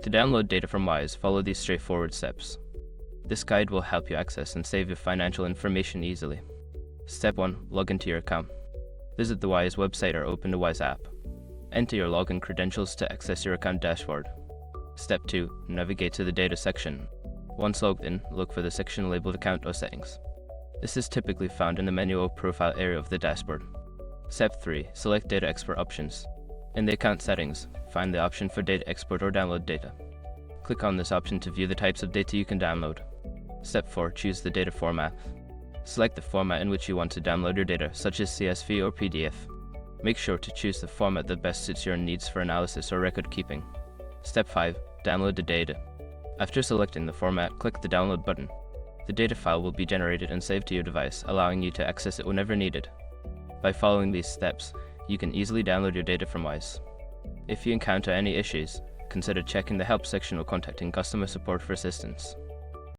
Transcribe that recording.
To download data from Wise, follow these straightforward steps. This guide will help you access and save your financial information easily. Step 1. Log into your account. Visit the Wise website or open the Wise app. Enter your login credentials to access your account dashboard. Step 2. Navigate to the Data section. Once logged in, look for the section labeled Account or Settings. This is typically found in the menu or profile area of the dashboard. Step 3. Select Data Export options. In the Account settings, find the option for Data Export or Download Data. Click on this option to view the types of data you can download. Step 4. Choose the data format. Select the format in which you want to download your data, such as CSV or PDF. Make sure to choose the format that best suits your needs for analysis or record keeping. Step 5. Download the data. After selecting the format, click the Download button. The data file will be generated and saved to your device, allowing you to access it whenever needed. By following these steps, you can easily download your data from Wise. If you encounter any issues, consider checking the Help section or contacting customer support for assistance.